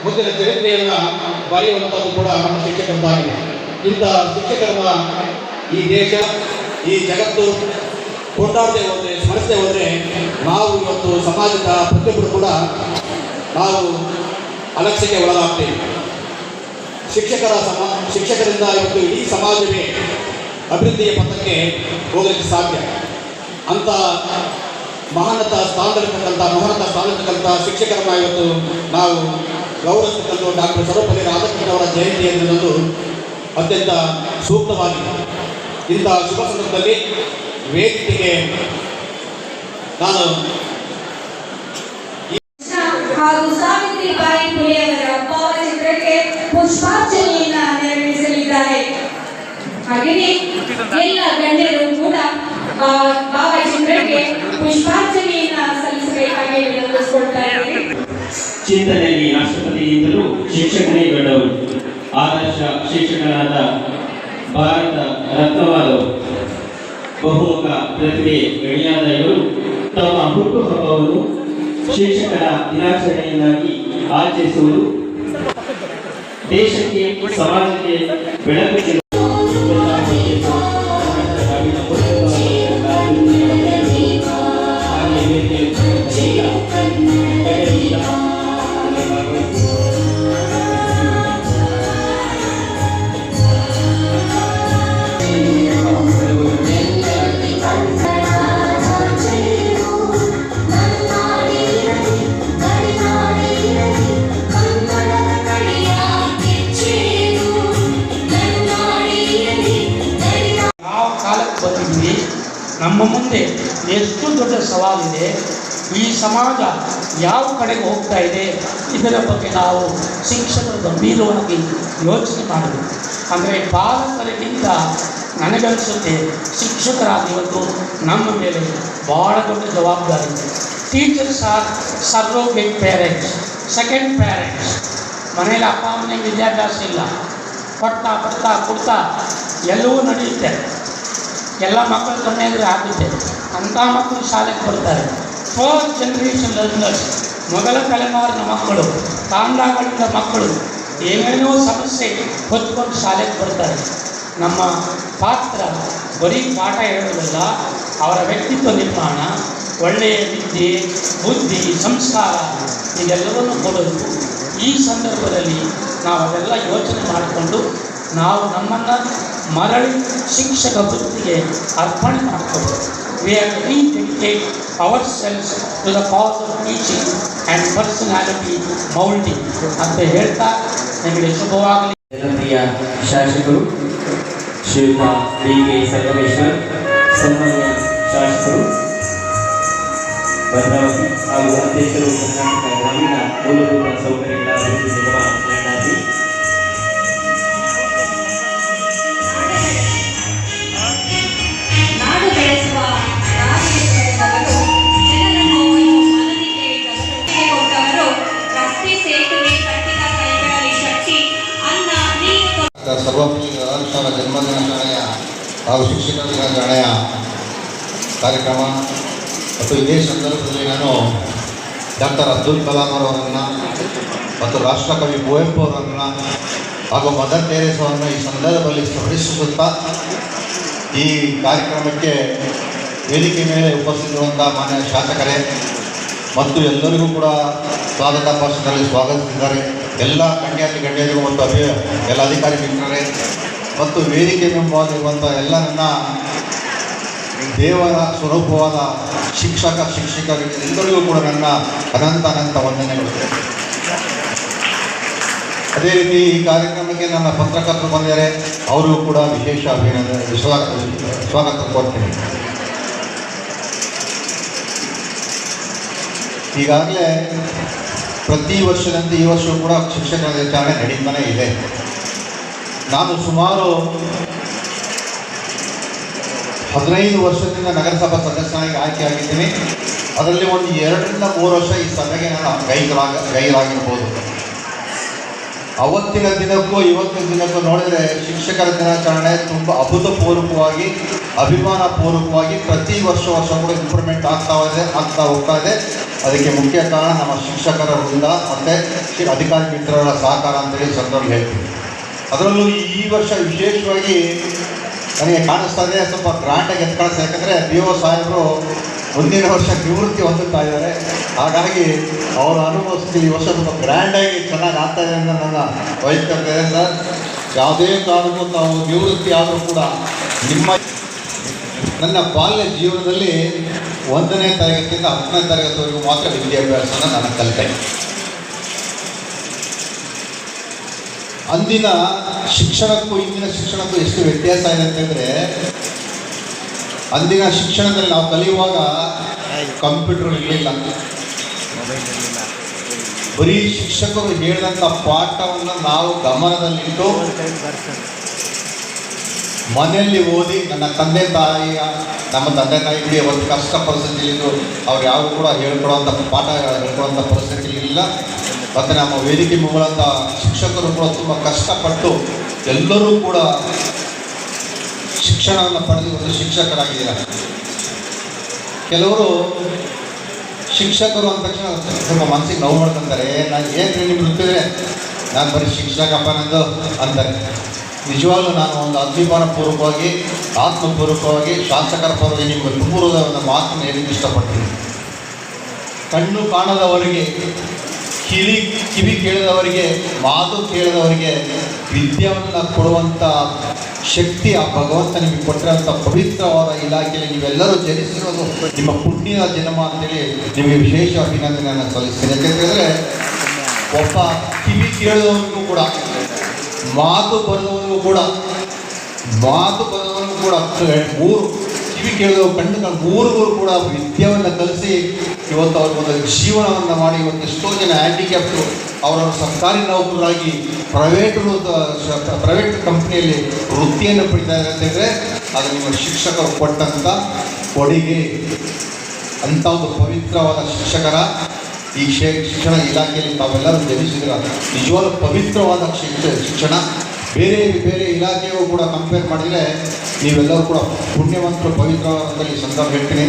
ಮುಂದಿನ ಚರಿತ್ರೆಯನ್ನು ಬರೆಯುವಂಥದ್ದು ಕೂಡ ನಮ್ಮ ಶಿಕ್ಷಕರದ್ದಾಗಿದೆ. ಇಂಥ ಶಿಕ್ಷಕರನ್ನ ಈ ದೇಶ, ಈ ಜಗತ್ತು ಕೊಂಡಾಡದೆ ಹೋದರೆ, ಸ್ಮರಿಸದೆ ಹೋದರೆ ನಾವು ಇವತ್ತು ಸಮಾಜದ ಪ್ರತಿಯೊಬ್ಬರು ಕೂಡ ನಾವು ಅಲಕ್ಷ್ಯಕ್ಕೆ ಒಳಗಾಗ್ತೇವೆ. ಶಿಕ್ಷಕರಿಂದ ಇವತ್ತು ಇಡೀ ಸಮಾಜವೇ ಅಭಿವೃದ್ಧಿಯ ಪಥಕ್ಕೆ ಹೋಗಲಿಕ್ಕೆ ಸಾಧ್ಯ. ಅಂಥ ಮಹಾನತ ಸ್ಥಾನದಲ್ಲಿರ್ತಕ್ಕಂಥ ಶಿಕ್ಷಕರನ್ನ ಇವತ್ತು ನಾವು ಗೌರವಿಸತಕ್ಕಂಥ ಡಾಕ್ಟರ್ ಸರ್ವಪಲ್ಲಿ ರಾಧಾಕೃಷ್ಣ ಅವರ ಜಯಂತಿ ಎನ್ನುವುದು ಅತ್ಯಂತ ಸೂಕ್ತವಾಗಿದೆ. ಇಂಥ ಶುಭ ಸಂದರ್ಭದಲ್ಲಿ ವೇದಿಕೆಗೆ ನಾನು ಹಾಗೂ ಸಾವಿತ್ರಿಬಾಯಿ ಫುಲೆಯವರ ಭಾವಚಿತ್ರಕ್ಕೆ ಪುಷ್ಪಾರ್ಚನೆಯನ್ನ ನೆರವೇರಿಸಲಿದ್ದಾರೆ. ಹಾಗೆಯೇ ಎಲ್ಲ ಗಣ್ಯರು ಕೂಡ ಭಾವಚಿತ್ರಕ್ಕೆ ಪುಷ್ಪಾರ್ಚನೆಯನ್ನ ಸಲ್ಲಿಸಬೇಕಾಗಿ ವಿನಂತಿಸಿಕೊಳ್ತಾರೆ. ಚಿಂತನೆಯಲ್ಲಿ ರಾಷ್ಟ್ರಪತಿಯಿಂದಲೂ ಶಿಕ್ಷಕನೇ ದೊಡ್ಡವರು. ಆದರ್ಶ ಶಿಕ್ಷಕರಾದ ಭಾರತ ರತ್ನವಾದವರು, ಬಹುಮುಖ ಪ್ರತಿಭೆ ಗಣಿಯಾದ ಇವರು ತಮ್ಮ ಹುಟ್ಟುಹಬ್ಬವನ್ನು ಶಿಕ್ಷಕರ ದಿನಾಚರಣೆಯನ್ನಾಗಿ ಆಚರಿಸುವುದು ದೇಶಕ್ಕೆ, ಸಮಾಜಕ್ಕೆ ಬೆಳಕು ನಮ್ಮ ಮುಂದೆ ಎಷ್ಟು ದೊಡ್ಡ ಸವಾಲಿದೆ, ಈ ಸಮಾಜ ಯಾವ ಕಡೆಗೆ ಹೋಗ್ತಾ ಇದೆ, ಇದರ ಬಗ್ಗೆ ನಾವು ಶಿಕ್ಷಕರು ಗಂಭೀರವಾಗಿ ಯೋಚನೆ ಮಾಡಬೇಕು. ಅಂದರೆ ಪಾಲಕರಿಗಿಂತ ನನಗನ್ನಿಸುತ್ತೆ ಶಿಕ್ಷಕರಾಗಿ ಇವತ್ತು ನಮ್ಮ ಮೇಲೆ ಭಾಳ ದೊಡ್ಡ ಜವಾಬ್ದಾರಿ ಇದೆ. Teachers are surrogate parents, second parents. ಮನೇಲಿ ಅಪ್ಪ ಅಮ್ಮನಿಗೆ ವಿದ್ಯಾಭ್ಯಾಸ ಇಲ್ಲ, ಕೊಡ್ತಾ ಎಲ್ಲವೂ ನಡೆಯುತ್ತೆ, ಎಲ್ಲ ಮಕ್ಕಳು ಕಣ್ಣೆದುರು ಆಗುತ್ತೆ. ಅಂಥ ಮಕ್ಕಳು ಶಾಲೆಗೆ ಬರ್ತಾರೆ. ಫಸ್ಟ್ ಜನರೇಷನ್ ಲರ್ನರ್ಸ್, ಮೊದಲ ತಲೆಮಾರಿನ ಮಕ್ಕಳು, ತಾಂಡಗಳಿಂದ ಮಕ್ಕಳು ಏನೇನೋ ಸಮಸ್ಯೆ ಹೊತ್ಕೊಂಡು ಶಾಲೆಗೆ ಬರ್ತಾರೆ. ನಮ್ಮ ಪಾತ್ರ ಬರೀ ಪಾಠ ಹೇಳೋದಲ್ಲ, ಅವರ ವ್ಯಕ್ತಿತ್ವ ನಿರ್ಮಾಣ, ಒಳ್ಳೆಯ ವಿದ್ಯೆ, ಬುದ್ಧಿ, ಸಂಸ್ಕಾರ ಇದೆಲ್ಲವನ್ನು ಕೊಡೋದು. ಈ ಸಂದರ್ಭದಲ್ಲಿ ನಾವು ಅದೆಲ್ಲ ಯೋಚನೆ ಮಾಡಿಕೊಂಡು ನಾವು ನಮ್ಮನ್ನು ಮರಳಿ ಶಿಕ್ಷಕ ವೃತ್ತಿಗೆ ಅರ್ಪಣೆ ಮಾಡಿಕೊಂಡು we have to rededicate ourselves to the cause of teaching and personality molding ಅಂತ ಹೇಳ್ತಾ ನಿಮಗೆ ಶುಭವಾಗಲಿ. ಜನಪ್ರಿಯ ಶಾಸಕರು ಶ್ರೀಯುತ ಡಿ.ಕೆ. ಸಂಗಮೇಶ್ವರ್, ಸನ್ಮಾನ್ಯ ಶಾಸಕರು ಭದ್ರಾವತಿ ಹಾಗೂ ಅಧ್ಯಕ್ಷರು ಕರ್ನಾಟಕ ಗ್ರಾಮೀಣ ಮೂಲಭೂತ ಸೌಕರ್ಯಗಳ ಅಭಿವೃದ್ಧಿ ನಿಗಮ ನ್ಯಾಯಾಧಿ, ಸರ್ವಪಲ್ಲಿ ರಾಧಾಕೃಷ್ಣರ ಜನ್ಮದಿನಾಚರಣೆಯ ಹಾಗೂ ಶಿಕ್ಷಕರ ದಿನಾಚರಣೆಯ ಕಾರ್ಯಕ್ರಮ ಮತ್ತು ಇದೇ ಸಂದರ್ಭದಲ್ಲಿ ನಾನು ಡಾಕ್ಟರ್ ಅಬ್ದುಲ್ ಕಲಾಂ ಅವರನ್ನು ಮತ್ತು ರಾಷ್ಟ್ರಕವಿ ಕುವೆಂಪು ಅವರನ್ನು ಹಾಗೂ ಮದರ್ ತೆರೇಸಾವನ್ನು ಈ ಸಂದರ್ಭದಲ್ಲಿ ಸ್ಮರಿಸುತ್ತಾ ಈ ಕಾರ್ಯಕ್ರಮಕ್ಕೆ ವೇದಿಕೆ ಮೇಲೆ ಉಪಸ್ಥಿತಿರುವಂಥ ಮಾನ್ಯ ಶಾಸಕರೇ ಮತ್ತು ಎಲ್ಲರಿಗೂ ಕೂಡ ಸ್ವಾಗತ ಭಾಷಣದಲ್ಲಿ ಸ್ವಾಗತಿಸಿದ್ದಾರೆ. ಎಲ್ಲ ಗಣ್ಯರಿಗೂ ಮತ್ತು ಎಲ್ಲ ಅಧಿಕಾರಿ ಮಿತ್ರರೇ ಮತ್ತು ವೇದಿಕೆ ಮುಂಭಾಗವಿರುವಂಥ ಎಲ್ಲ ನನ್ನ ದೇವರ ಸ್ವರೂಪವಾದ ಶಿಕ್ಷಕರಿಗೆ ಎಲ್ಲರಿಗೂ ಕೂಡ ನನ್ನ ಅನಂತ ವಂದನೆಗಳು. ಅದೇ ರೀತಿ ಈ ಕಾರ್ಯಕ್ರಮಕ್ಕೆ ನಮ್ಮ ಪತ್ರಕರ್ತರು ಬಂದಿದ್ದಾರೆ, ಅವರು ಕೂಡ ವಿಶೇಷ ಅಭಿನಂದನೆ ಸ್ವಾಗತ ಕೋರ್ತೀನಿ. ಈಗಾಗಲೇ ಪ್ರತಿ ವರ್ಷದಂತೆ ಈ ವರ್ಷವೂ ಕೂಡ ಶಿಕ್ಷಕರ ದಿನಾಚರಣೆ ನಡೀತಾನೆ ಇದೆ. ನಾನು ಸುಮಾರು 15 ವರ್ಷದಿಂದ ನಗರಸಭಾ ಸದಸ್ಯನಾಗಿ ಆಯ್ಕೆಯಾಗಿದ್ದೀನಿ. ಅದರಲ್ಲಿ ಒಂದು 2 ರಿಂದ 3 ವರ್ಷ ಈ ಸಭೆಗೆ ನಾನು ಗೈರಾಗಿರ್ಬೋದು. ಅವತ್ತಿನ ದಿನಕ್ಕೂ ಇವತ್ತಿನ ದಿನಕ್ಕೂ ನೋಡಿದರೆ ಶಿಕ್ಷಕರ ದಿನಾಚರಣೆ ತುಂಬ ಅಭೂತಪೂರ್ವಕವಾಗಿ, ಅಭಿಮಾನಪೂರ್ವಕವಾಗಿ ಪ್ರತಿ ವರ್ಷ ಕೂಡ ಇಂಪ್ರೂವ್ಮೆಂಟ್ ಆಗ್ತಾ ಹೋಗ್ತಾ ಇದೆ. ಅದಕ್ಕೆ ಮುಖ್ಯ ಕಾರಣ ನಮ್ಮ ಶಿಕ್ಷಕರ ವೃಂದ ಮತ್ತು ಅಧಿಕಾರಿ ಮಿತ್ರರ ಸಹಕಾರ ಅಂತೇಳಿ ಸಂದರ್ಭ ಹೇಳ್ತೀನಿ. ಅದರಲ್ಲೂ ಈ ವರ್ಷ ವಿಶೇಷವಾಗಿ ನನಗೆ ಕಾಣಿಸ್ತಾ ಇದೆ, ಸ್ವಲ್ಪ ಗ್ರ್ಯಾಂಡಾಗಿ ಎತ್ಕಾಣಿಸ್ತಾ. ಯಾಕಂದರೆ BO ಸಾಹೇಬರು ಮುಂದಿನ ವರ್ಷ ನಿವೃತ್ತಿ ಹೊಂದುತ್ತಾ ಇದ್ದಾರೆ. ಹಾಗಾಗಿ ಅವರು ಅನುಭವಿಸ್ತೀವಿ ಈ ವರ್ಷ ತುಂಬ ಗ್ರ್ಯಾಂಡಾಗಿ ಚೆನ್ನಾಗಿ ಆಗ್ತಾ ಇದೆ ಅಂತ ನನ್ನ ವೈಯಕ್ತಿಕ ಸರ್. ಯಾವುದೇ ಕಾರಣಕ್ಕೂ ತಾವು ನಿವೃತ್ತಿ ಆದರೂ ಕೂಡ ನನ್ನ ಬಾಲ್ಯ ಜೀವನದಲ್ಲಿ 1ನೇ ತರಗತಿಯಿಂದ 10ನೇ ತರಗತಿವರೆಗೂ ಮಾತ್ರ ವಿದ್ಯಾಭ್ಯಾಸನ ನಾನು ಕಲಿತೆ. ಅಂದಿನ ಶಿಕ್ಷಣಕ್ಕೂ ಇಂದಿನ ಶಿಕ್ಷಣಕ್ಕೂ ಎಷ್ಟು ವ್ಯತ್ಯಾಸ ಇದೆ ಅಂತಂದರೆ, ಅಂದಿನ ಶಿಕ್ಷಣದಲ್ಲಿ ನಾವು ಕಲಿಯುವಾಗ ಕಂಪ್ಯೂಟರ್ ಇರಲಿಲ್ಲ. ಬರೀ ಶಿಕ್ಷಕರು ಹೇಳಿದಂಥ ಪಾಠವನ್ನು ನಾವು ಗಮನದಲ್ಲಿಟ್ಟು ಮನೆಯಲ್ಲಿ ಓದಿ ನಮ್ಮ ತಂದೆ ತಾಯಿಗೆ ಒಂದು ಕಷ್ಟ ಪರಿಸ್ಥಿತಿಲಿದ್ದು ಅವ್ರು ಯಾರು ಕೂಡ ಪಾಠ ಹೇಳ್ಕೊಡುವಂಥ ಪರಿಸ್ಥಿತಿ ಇಲ್ಲ. ಮತ್ತು ನಮ್ಮ ವೇದಿಕೆ ಮೂಲಕ ಶಿಕ್ಷಕರು ಕೂಡ ತುಂಬ ಕಷ್ಟಪಟ್ಟು ಎಲ್ಲರೂ ಕೂಡ ಶಿಕ್ಷಣವನ್ನು ಪಡೆದು ಒಂದು ಶಿಕ್ಷಕರಾಗಿದ್ದಾರೆ. ಕೆಲವರು ಶಿಕ್ಷಕರು ಅಂದ ತಕ್ಷಣ ಸ್ವಲ್ಪ ಮನಸ್ಸಿಗೆ ನೋವು ಮಾಡ್ಕೊತಾರೆ. ನಾನು ಏನು ನಿಮ್ಗೆ ಗೊತ್ತಿದ್ರೆ ನಾನು ಬರೀ ಶಿಕ್ಷಕಪ್ಪ ನಂದು ಅಂತಾರೆ. ನಿಜವಾಗ್ಲೂ ನಾನು ಒಂದು ಅಭಿಮಾನಪೂರ್ವಕವಾಗಿ, ಆತ್ಮಪೂರ್ವಕವಾಗಿ, ಶಾಸಕರ ಪರವಾಗಿ ನಿಮಗೆ ತುಂಬುವುದ ಒಂದು ಮಾತನ್ನು ಹೇಳಲಿಕ್ಕೆ ಇಷ್ಟಪಡ್ತೀನಿ. ಕಣ್ಣು ಕಾಣದವರಿಗೆ, ಕಿವಿ ಕೇಳದವರಿಗೆ, ಮಾತು ಕೇಳದವರಿಗೆ ವಿದ್ಯೆಯನ್ನು ಕೊಡುವಂಥ ಶಕ್ತಿ ಆ ಭಗವಂತ ನಿಮಗೆ ಕೊಟ್ಟಿರೋಂಥ ಪವಿತ್ರವಾದ ಇಲಾಖೆಯಲ್ಲಿ ನೀವೆಲ್ಲರೂ ಜನಿಸಿರೋದು ನಿಮ್ಮ ಪುಣ್ಯದ ಜನ್ಮ ಅಂತೇಳಿ ನಿಮಗೆ ವಿಶೇಷ ಅಭಿನಂದನೆಯನ್ನು ಸಲ್ಲಿಸ್ತೀನಿ. ಯಾಕೆಂದರೆ ಒಬ್ಬ ಕಿವಿ ಕೇಳಿದವನಿಗೂ ಕೂಡ, ಮಾತು ಬರೆದವನಿಗೂ ಕೂಡ, ಕಿವಿ ಕೇಳಿದವ ಕಣ್ಣು ಮೂರಿಗೂ ಕೂಡ ವಿದ್ಯೆಯನ್ನು ಕಲಿಸಿ ಇವತ್ತು ಅವ್ರಿಗೊಂದು ಜೀವನವನ್ನು ಮಾಡಿ ಇವತ್ತು ಎಷ್ಟೋ ಜನ ಹ್ಯಾಂಡಿಕ್ಯಾಪ್ಟು ಅವರನ್ನು ಸರ್ಕಾರಿ ನೌಕರರಾಗಿ ಪ್ರೈವೇಟ್ ಕಂಪ್ನಿಯಲ್ಲಿ ವೃತ್ತಿಯನ್ನು ಪಡಿತಾರೆ ಅಂತಂದರೆ ಅದು ನಿಮ್ಮ ಶಿಕ್ಷಕರು ಕೊಟ್ಟಂಥ ಕೊಡುಗೆ. ಅಂಥ ಒಂದು ಪವಿತ್ರವಾದ ಶಿಕ್ಷಕರ ಈ ಶಿಕ್ಷಣ ಇಲಾಖೆಯಲ್ಲಿ ತಾವೆಲ್ಲರೂ ಜನಿಸಿದ್ರೆ ನಿಜವಾದ ಪವಿತ್ರವಾದ ಶಿಕ್ಷಣ. ಬೇರೆ ಇಲಾಖೆಯೂ ಕೂಡ ಕಂಪೇರ್ ಮಾಡಿದರೆ ನೀವೆಲ್ಲರೂ ಕೂಡ ಪುಣ್ಯವಂತರು, ಪವಿತ್ರವಾದಲ್ಲಿ ಸಂದರ್ಭ ಹೇಳ್ತೀನಿ.